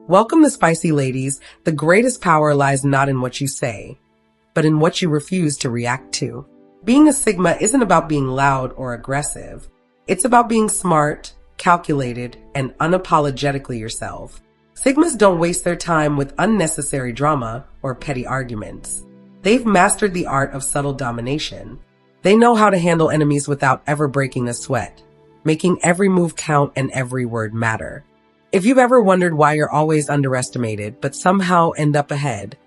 Welcome to Spicy Ladies. The greatest power lies not in what you say, but in what you refuse to react to. Being a Sigma isn't about being loud or aggressive. It's about being smart, calculated, and unapologetically yourself. Sigmas don't waste their time with unnecessary drama or petty arguments. They've mastered the art of subtle domination. They know how to handle enemies without ever breaking a sweat, making every move count and every word matter. If you've ever wondered why you're always underestimated but somehow end up ahead,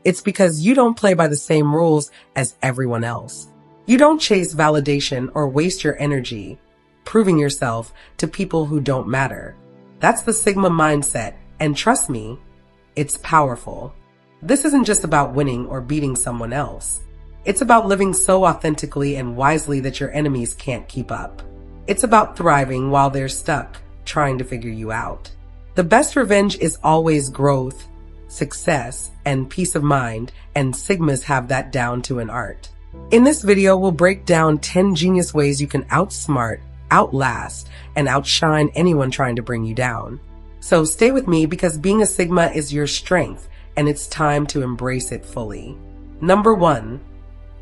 it's because you don't play by the same rules as everyone else. You don't chase validation or waste your energy proving yourself to people who don't matter. That's the Sigma mindset, and trust me, it's powerful. This isn't just about winning or beating someone else. It's about living so authentically and wisely that your enemies can't keep up. It's about thriving while they're stuck trying to figure you out. The best revenge is always growth, success, and peace of mind, and Sigmas have that down to an art. In this video, we'll break down 10 genius ways you can outsmart, outlast, and outshine anyone trying to bring you down. So stay with me because being a Sigma is your strength, and it's time to embrace it fully. Number 1,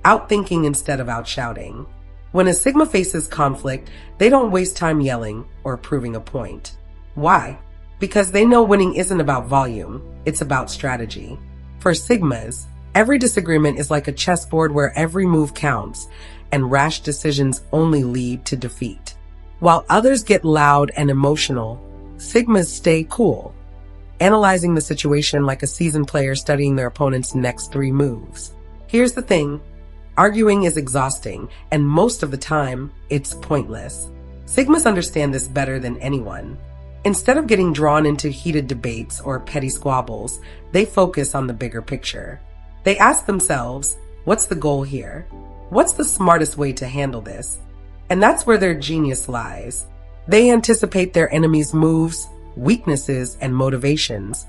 outthinking instead of outshouting. When a Sigma faces conflict, they don't waste time yelling or proving a point. Why? Because they know winning isn't about volume, it's about strategy. For Sigmas, every disagreement is like a chessboard where every move counts, and rash decisions only lead to defeat. While others get loud and emotional, Sigmas stay cool, analyzing the situation like a seasoned player studying their opponent's next 3 moves. Here's the thing, arguing is exhausting, and most of the time, it's pointless. Sigmas understand this better than anyone. Instead of getting drawn into heated debates or petty squabbles, they focus on the bigger picture. They ask themselves, what's the goal here? What's the smartest way to handle this? And that's where their genius lies. They anticipate their enemy's moves, weaknesses, and motivations,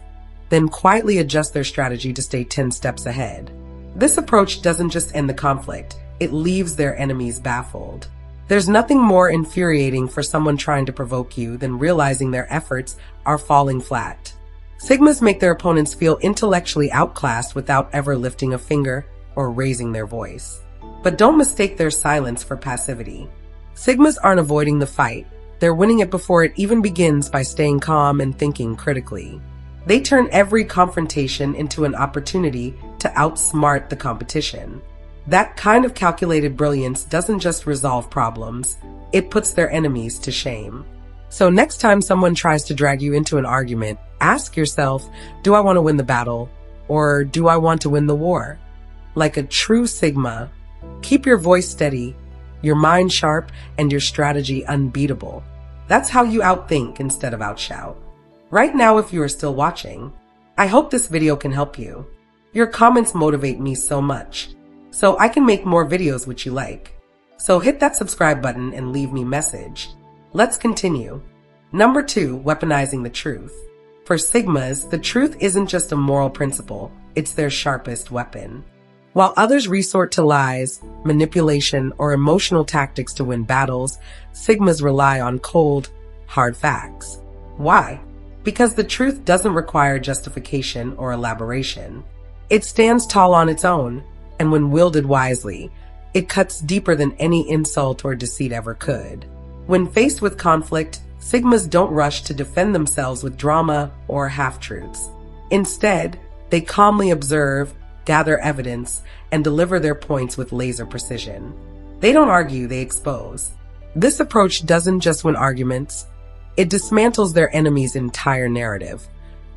then quietly adjust their strategy to stay 10 steps ahead. This approach doesn't just end the conflict, it leaves their enemies baffled. There's nothing more infuriating for someone trying to provoke you than realizing their efforts are falling flat. Sigmas make their opponents feel intellectually outclassed without ever lifting a finger or raising their voice. But don't mistake their silence for passivity. Sigmas aren't avoiding the fight. They're winning it before it even begins by staying calm and thinking critically. They turn every confrontation into an opportunity to outsmart the competition. That kind of calculated brilliance doesn't just resolve problems, it puts their enemies to shame. So next time someone tries to drag you into an argument, ask yourself, do I want to win the battle, or do I want to win the war? Like a true Sigma, keep your voice steady, your mind sharp, and your strategy unbeatable. That's how you outthink instead of outshout. Right now, if you are still watching, I hope this video can help you. Your comments motivate me so much, so I can make more videos which you like. So hit that subscribe button and leave me a message. Let's continue. Number 2, weaponizing the truth. For Sigmas, the truth isn't just a moral principle, it's their sharpest weapon. While others resort to lies, manipulation, or emotional tactics to win battles, Sigmas rely on cold, hard facts. Why? Because the truth doesn't require justification or elaboration. It stands tall on its own, and when wielded wisely, it cuts deeper than any insult or deceit ever could. When faced with conflict, Sigmas don't rush to defend themselves with drama or half-truths. Instead, they calmly observe, gather evidence, and deliver their points with laser precision. They don't argue, they expose. This approach doesn't just win arguments, it dismantles their enemy's entire narrative,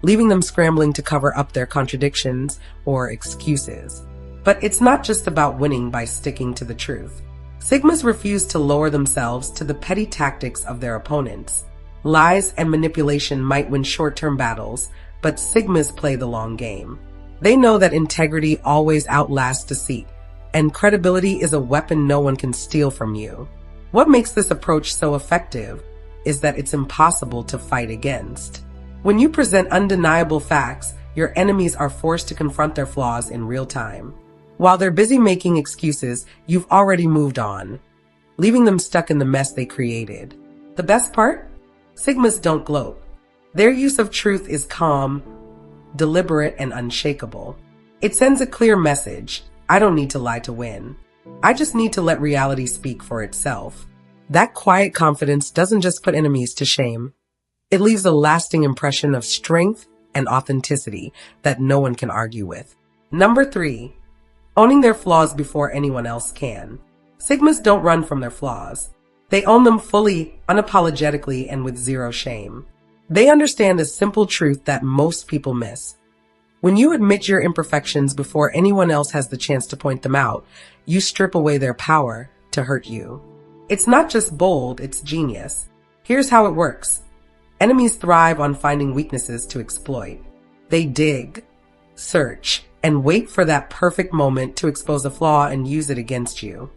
leaving them scrambling to cover up their contradictions or excuses. But it's not just about winning by sticking to the truth. Sigmas refuse to lower themselves to the petty tactics of their opponents. Lies and manipulation might win short-term battles, but Sigmas play the long game. They know that integrity always outlasts deceit, and credibility is a weapon no one can steal from you. What makes this approach so effective is that it's impossible to fight against. When you present undeniable facts, your enemies are forced to confront their flaws in real time. While they're busy making excuses, you've already moved on, leaving them stuck in the mess they created. The best part? Sigmas don't gloat. Their use of truth is calm, deliberate, and unshakable. It sends a clear message. I don't need to lie to win. I just need to let reality speak for itself. That quiet confidence doesn't just put enemies to shame. It leaves a lasting impression of strength and authenticity that no one can argue with. Number 3, owning their flaws before anyone else can. Sigmas don't run from their flaws. They own them fully, unapologetically, and with zero shame. They understand a simple truth that most people miss. When you admit your imperfections before anyone else has the chance to point them out, you strip away their power to hurt you. It's not just bold, it's genius. Here's how it works. Enemies thrive on finding weaknesses to exploit. They dig, search, and wait for that perfect moment to expose a flaw and use it against you.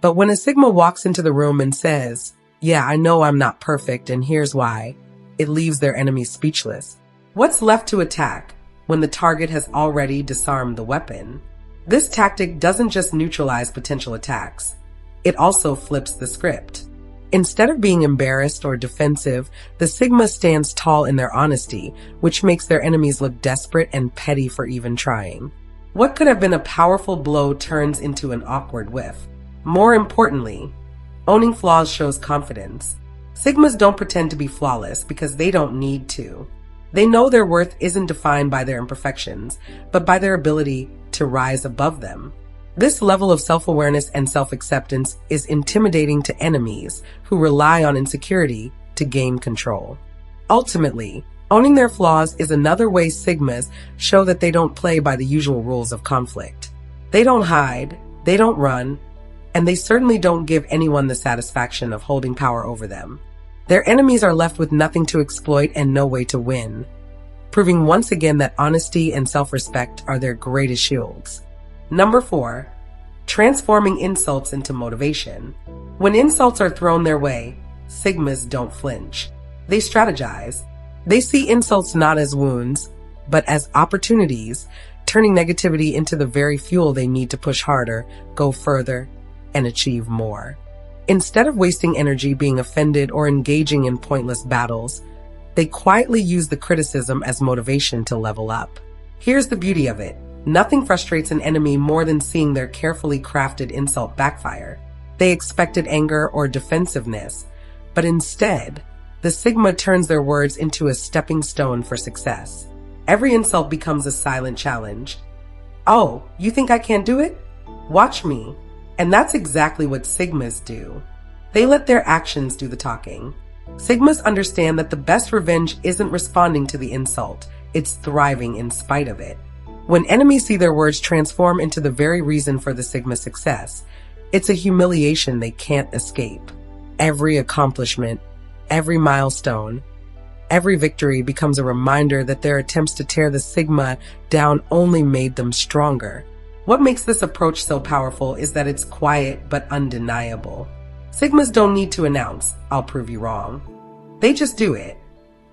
But when a Sigma walks into the room and says, "Yeah, I know I'm not perfect, and here's why," it leaves their enemies speechless. What's left to attack when the target has already disarmed the weapon? This tactic doesn't just neutralize potential attacks. It also flips the script. Instead of being embarrassed or defensive, the Sigma stands tall in their honesty, which makes their enemies look desperate and petty for even trying. What could have been a powerful blow turns into an awkward whiff. More importantly, owning flaws shows confidence. Sigmas don't pretend to be flawless because they don't need to. They know their worth isn't defined by their imperfections, but by their ability to rise above them. This level of self-awareness and self-acceptance is intimidating to enemies who rely on insecurity to gain control. Ultimately, owning their flaws is another way Sigmas show that they don't play by the usual rules of conflict. They don't hide, they don't run, and they certainly don't give anyone the satisfaction of holding power over them. Their enemies are left with nothing to exploit and no way to win, proving once again that honesty and self-respect are their greatest shields. Number 4, transforming insults into motivation. When insults are thrown their way, Sigmas don't flinch. They strategize. They see insults not as wounds, but as opportunities, turning negativity into the very fuel they need to push harder, go further, and achieve more. Instead of wasting energy being offended or engaging in pointless battles, they quietly use the criticism as motivation to level up. Here's the beauty of it. Nothing frustrates an enemy more than seeing their carefully crafted insult backfire. They expected anger or defensiveness, but instead, the Sigma turns their words into a stepping stone for success. Every insult becomes a silent challenge. "Oh, you think I can't do it? Watch me." And that's exactly what Sigmas do. They let their actions do the talking. Sigmas understand that the best revenge isn't responding to the insult, it's thriving in spite of it. When enemies see their words transform into the very reason for the Sigma success, it's a humiliation they can't escape. Every accomplishment, every milestone, every victory becomes a reminder that their attempts to tear the Sigma down only made them stronger. What makes this approach so powerful is that it's quiet but undeniable. Sigmas don't need to announce, "I'll prove you wrong." They just do it,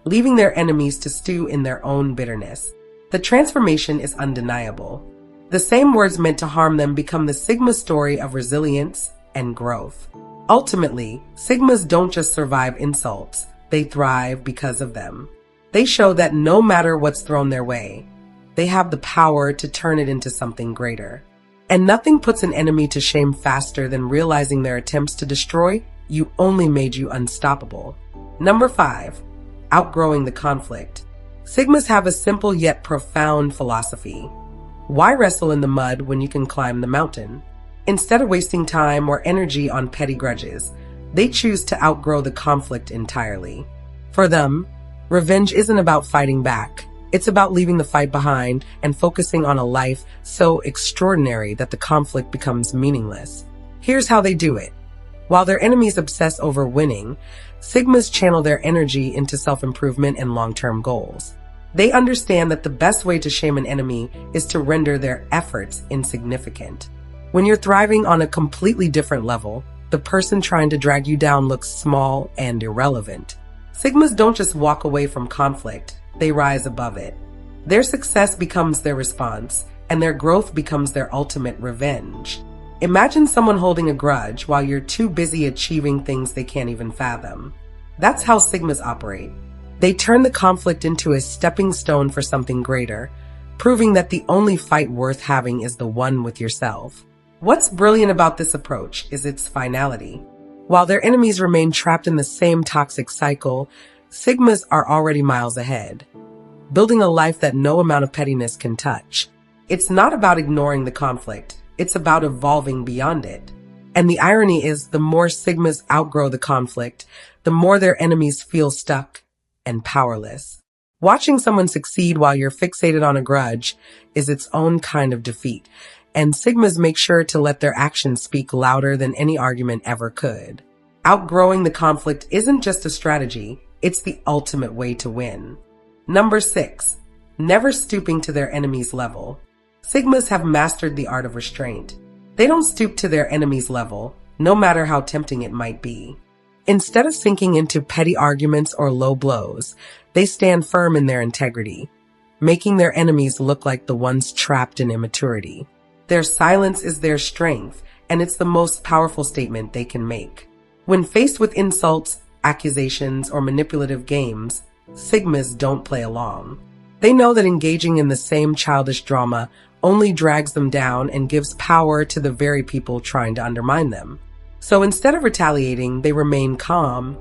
leaving their enemies to stew in their own bitterness. The transformation is undeniable. The same words meant to harm them become the Sigma story of resilience and growth. Ultimately, Sigmas don't just survive insults, they thrive because of them. They show that no matter what's thrown their way, they have the power to turn it into something greater. And nothing puts an enemy to shame faster than realizing their attempts to destroy you only made you unstoppable. Number 5, outgrowing the conflict. Sigmas have a simple yet profound philosophy. Why wrestle in the mud when you can climb the mountain? Instead of wasting time or energy on petty grudges, they choose to outgrow the conflict entirely. For them, revenge isn't about fighting back. It's about leaving the fight behind and focusing on a life so extraordinary that the conflict becomes meaningless. Here's how they do it. While their enemies obsess over winning, Sigmas channel their energy into self-improvement and long-term goals. They understand that the best way to shame an enemy is to render their efforts insignificant. When you're thriving on a completely different level, the person trying to drag you down looks small and irrelevant. Sigmas don't just walk away from conflict, they rise above it. Their success becomes their response, and their growth becomes their ultimate revenge. Imagine someone holding a grudge while you're too busy achieving things they can't even fathom. That's how Sigmas operate. They turn the conflict into a stepping stone for something greater, proving that the only fight worth having is the one with yourself. What's brilliant about this approach is its finality. While their enemies remain trapped in the same toxic cycle, Sigmas are already miles ahead, building a life that no amount of pettiness can touch. It's not about ignoring the conflict, it's about evolving beyond it. And the irony is, the more Sigmas outgrow the conflict, the more their enemies feel stuck and powerless. Watching someone succeed while you're fixated on a grudge is its own kind of defeat, and Sigmas make sure to let their actions speak louder than any argument ever could. Outgrowing the conflict isn't just a strategy, it's the ultimate way to win. Number 6. Never stooping to their enemy's level. Sigmas have mastered the art of restraint. They don't stoop to their enemy's level, no matter how tempting it might be. Instead of sinking into petty arguments or low blows, they stand firm in their integrity, making their enemies look like the ones trapped in immaturity. Their silence is their strength, and it's the most powerful statement they can make. When faced with insults, accusations, or manipulative games, Sigmas don't play along. They know that engaging in the same childish drama only drags them down and gives power to the very people trying to undermine them. So instead of retaliating, they remain calm,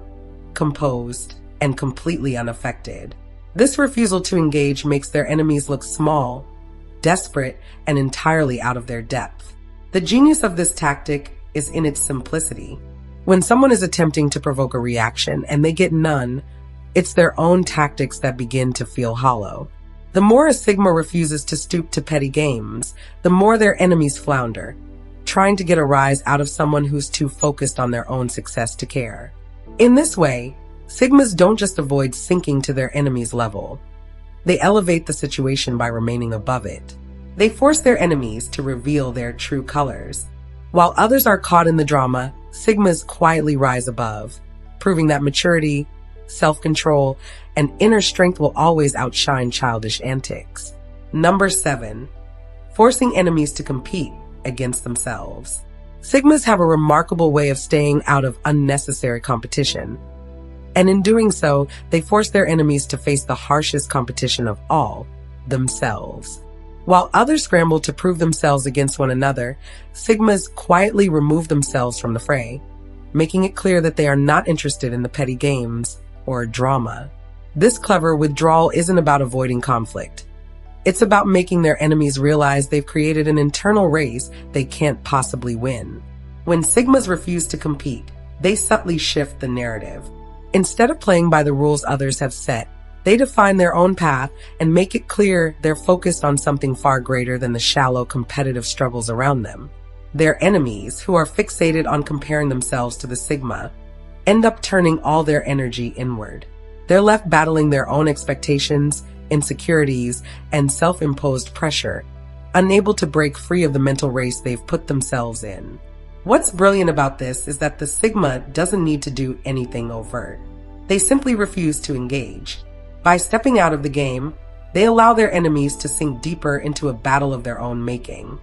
composed, and completely unaffected. This refusal to engage makes their enemies look small, desperate, and entirely out of their depth. The genius of this tactic is in its simplicity. When someone is attempting to provoke a reaction and they get none, it's their own tactics that begin to feel hollow. The more a Sigma refuses to stoop to petty games, the more their enemies flounder, trying to get a rise out of someone who's too focused on their own success to care. In this way, Sigmas don't just avoid sinking to their enemy's level. They elevate the situation by remaining above it. They force their enemies to reveal their true colors. While others are caught in the drama, Sigmas quietly rise above, proving that maturity, self-control, and inner strength will always outshine childish antics. Number 7. Forcing enemies to compete against themselves. Sigmas have a remarkable way of staying out of unnecessary competition. And in doing so, they force their enemies to face the harshest competition of all, themselves. While others scramble to prove themselves against one another, Sigmas quietly remove themselves from the fray, making it clear that they are not interested in the petty games or drama. This clever withdrawal isn't about avoiding conflict. It's about making their enemies realize they've created an internal race they can't possibly win. When Sigmas refuse to compete, they subtly shift the narrative. Instead of playing by the rules others have set, they define their own path and make it clear they're focused on something far greater than the shallow competitive struggles around them. Their enemies, who are fixated on comparing themselves to the Sigma, end up turning all their energy inward. They're left battling their own expectations, insecurities, and self-imposed pressure, unable to break free of the mental race they've put themselves in. What's brilliant about this is that the Sigma doesn't need to do anything overt. They simply refuse to engage. By stepping out of the game, they allow their enemies to sink deeper into a battle of their own making.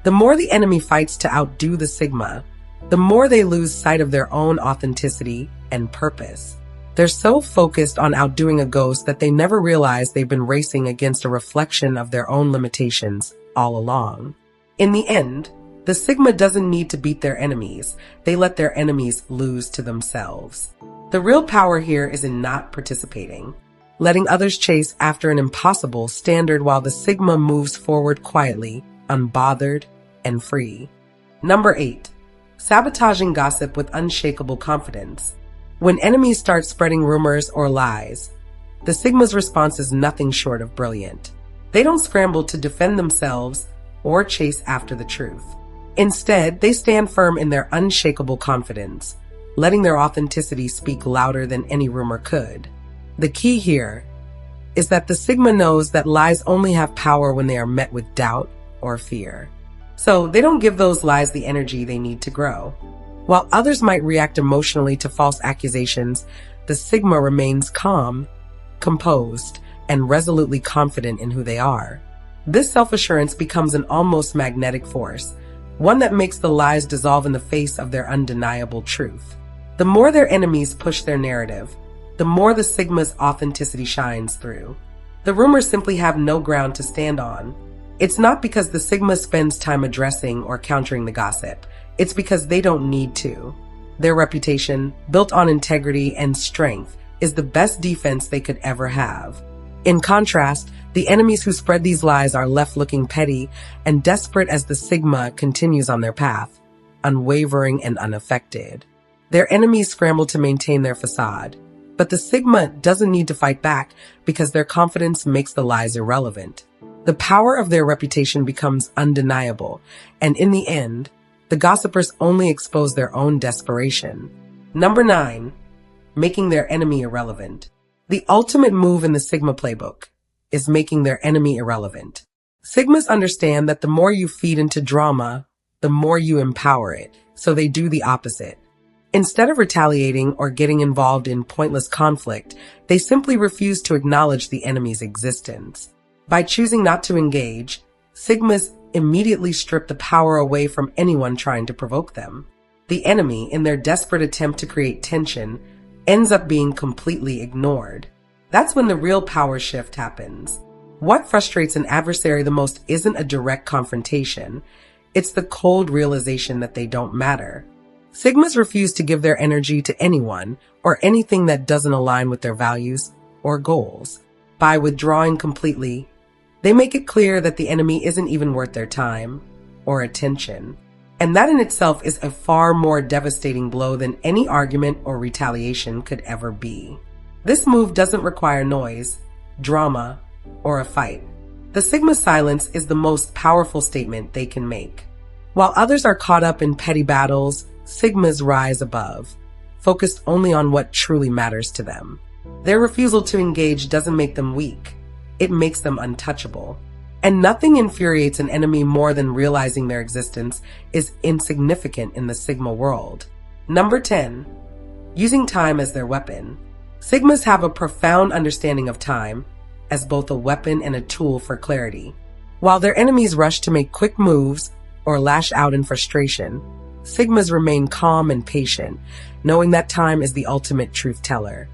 The more the enemy fights to outdo the Sigma, the more they lose sight of their own authenticity and purpose. They're so focused on outdoing a ghost that they never realize they've been racing against a reflection of their own limitations all along. In the end, the Sigma doesn't need to beat their enemies. They let their enemies lose to themselves. The real power here is in not participating, letting others chase after an impossible standard while the Sigma moves forward quietly, unbothered, and free. Number 8. Sabotaging gossip with unshakable confidence. When enemies start spreading rumors or lies, the Sigma's response is nothing short of brilliant. They don't scramble to defend themselves or chase after the truth. Instead, they stand firm in their unshakable confidence, letting their authenticity speak louder than any rumor could. The key here is that the Sigma knows that lies only have power when they are met with doubt or fear. So they don't give those lies the energy they need to grow. While others might react emotionally to false accusations, the Sigma remains calm, composed, and resolutely confident in who they are. This self-assurance becomes an almost magnetic force, one that makes the lies dissolve in the face of their undeniable truth. The more their enemies push their narrative, the more the Sigma's authenticity shines through. The rumors simply have no ground to stand on. It's not because the Sigma spends time addressing or countering the gossip. It's because they don't need to. Their reputation, built on integrity and strength, is the best defense they could ever have. In contrast, the enemies who spread these lies are left looking petty and desperate as the Sigma continues on their path, unwavering and unaffected. Their enemies scramble to maintain their facade, but the Sigma doesn't need to fight back because their confidence makes the lies irrelevant. The power of their reputation becomes undeniable, and in the end, the gossipers only expose their own desperation. Number 9. Making their enemy irrelevant. The ultimate move in the Sigma playbook is making their enemy irrelevant. Sigmas understand that the more you feed into drama, the more you empower it, so they do the opposite. Instead of retaliating or getting involved in pointless conflict, they simply refuse to acknowledge the enemy's existence. By choosing not to engage, Sigmas immediately strip the power away from anyone trying to provoke them. The enemy, in their desperate attempt to create tension, ends up being completely ignored. That's when the real power shift happens. What frustrates an adversary the most isn't a direct confrontation. It's the cold realization that they don't matter. Sigmas refuse to give their energy to anyone or anything that doesn't align with their values or goals. By withdrawing completely, they make it clear that the enemy isn't even worth their time or attention. And that in itself is a far more devastating blow than any argument or retaliation could ever be. This move doesn't require noise, drama, or a fight. The Sigma silence is the most powerful statement they can make. While others are caught up in petty battles, Sigmas rise above, focused only on what truly matters to them. Their refusal to engage doesn't make them weak. It makes them untouchable. And nothing infuriates an enemy more than realizing their existence is insignificant in the Sigma world. Number 10. Using time as their weapon. Sigmas have a profound understanding of time as both a weapon and a tool for clarity. While their enemies rush to make quick moves or lash out in frustration, Sigmas remain calm and patient, knowing that time is the ultimate truth teller.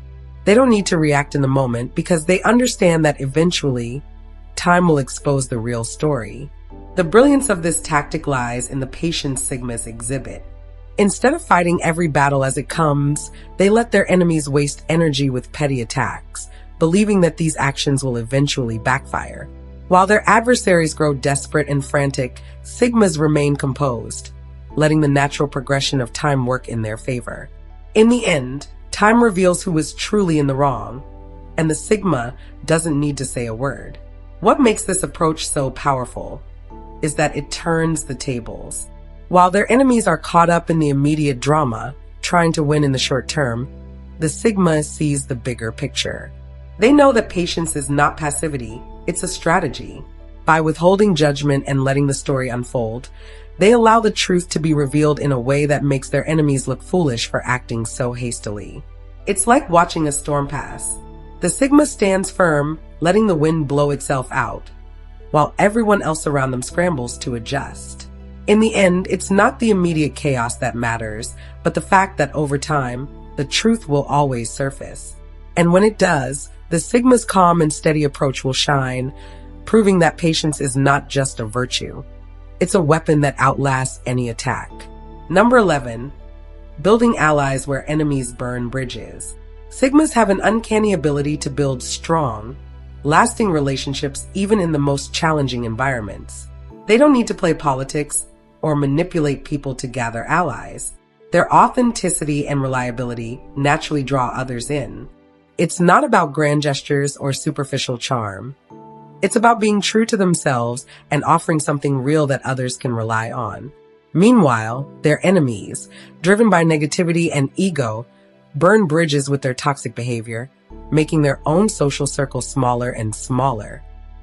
They don't need to react in the moment because they understand that eventually, time will expose the real story. The brilliance of this tactic lies in the patience Sigmas exhibit. Instead of fighting every battle as it comes, they let their enemies waste energy with petty attacks, believing that these actions will eventually backfire. While their adversaries grow desperate and frantic, Sigmas remain composed, letting the natural progression of time work in their favor. In the end, time reveals who is truly in the wrong, and the Sigma doesn't need to say a word. What makes this approach so powerful is that it turns the tables. While their enemies are caught up in the immediate drama, trying to win in the short term, the Sigma sees the bigger picture. They know that patience is not passivity, it's a strategy. By withholding judgment and letting the story unfold, they allow the truth to be revealed in a way that makes their enemies look foolish for acting so hastily. It's like watching a storm pass. The Sigma stands firm, letting the wind blow itself out, while everyone else around them scrambles to adjust. In the end, it's not the immediate chaos that matters, but the fact that over time, the truth will always surface. And when it does, the Sigma's calm and steady approach will shine, proving that patience is not just a virtue. It's a weapon that outlasts any attack. Number 11. Building allies where enemies burn bridges. Sigmas have an uncanny ability to build strong, lasting relationships even in the most challenging environments. They don't need to play politics or manipulate people to gather allies. Their authenticity and reliability naturally draw others in. It's not about grand gestures or superficial charm. It's about being true to themselves and offering something real that others can rely on. Meanwhile, their enemies, driven by negativity and ego, burn bridges with their toxic behavior, making their own social circle smaller and smaller.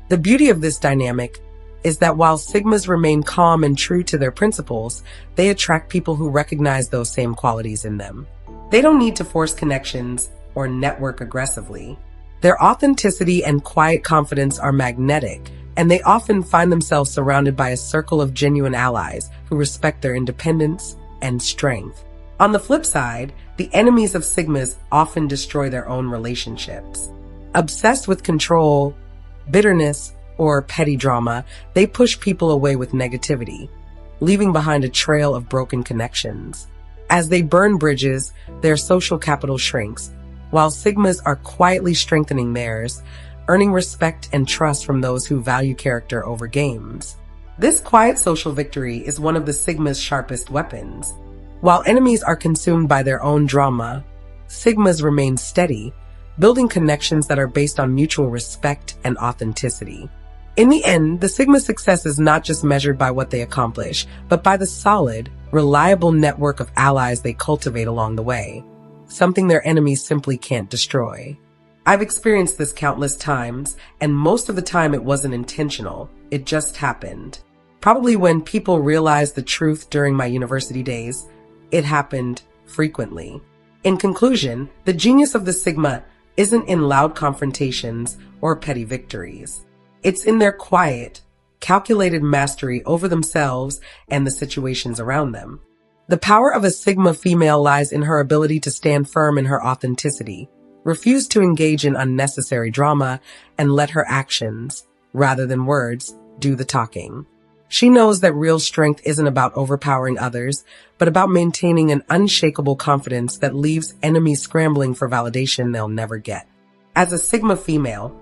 The beauty of this dynamic is that while Sigmas remain calm and true to their principles, they attract people who recognize those same qualities in them. They don't need to force connections or network aggressively. Their authenticity and quiet confidence are magnetic, and they often find themselves surrounded by a circle of genuine allies who respect their independence and strength. On the flip side, the enemies of Sigmas often destroy their own relationships. Obsessed with control, bitterness, or petty drama, they push people away with negativity, leaving behind a trail of broken connections. As they burn bridges, their social capital shrinks, while Sigmas are quietly strengthening theirs, earning respect and trust from those who value character over games. This quiet social victory is one of the Sigma's sharpest weapons. While enemies are consumed by their own drama, Sigmas remain steady, building connections that are based on mutual respect and authenticity. In the end, the Sigma's success is not just measured by what they accomplish, but by the solid, reliable network of allies they cultivate along the way, something their enemies simply can't destroy. I've experienced this countless times, and most of the time it wasn't intentional, it just happened. Probably when people realized the truth during my university days, it happened frequently. In conclusion, the genius of the Sigma isn't in loud confrontations or petty victories. It's in their quiet, calculated mastery over themselves and the situations around them. The power of a Sigma female lies in her ability to stand firm in her authenticity, refuse to engage in unnecessary drama, and let her actions, rather than words, do the talking. She knows that real strength isn't about overpowering others, but about maintaining an unshakable confidence that leaves enemies scrambling for validation they'll never get. As a Sigma female,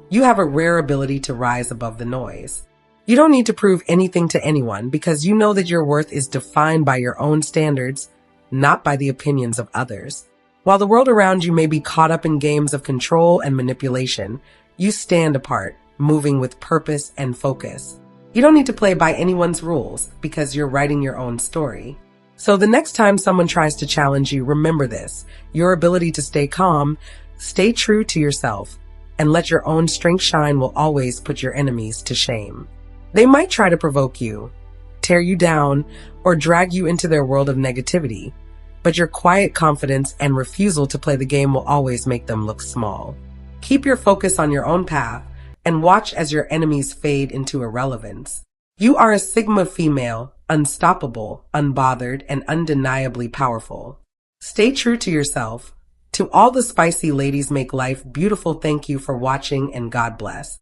you have a rare ability to rise above the noise. You don't need to prove anything to anyone because you know that your worth is defined by your own standards, not by the opinions of others. While the world around you may be caught up in games of control and manipulation, you stand apart, moving with purpose and focus. You don't need to play by anyone's rules because you're writing your own story. So the next time someone tries to challenge you, remember this: your ability to stay calm, stay true to yourself, and let your own strength shine will always put your enemies to shame. They might try to provoke you, tear you down, or drag you into their world of negativity, but your quiet confidence and refusal to play the game will always make them look small. Keep your focus on your own path and watch as your enemies fade into irrelevance. You are a Sigma female, unstoppable, unbothered, and undeniably powerful. Stay true to yourself. To all the spicy ladies make life beautiful, thank you for watching and God bless.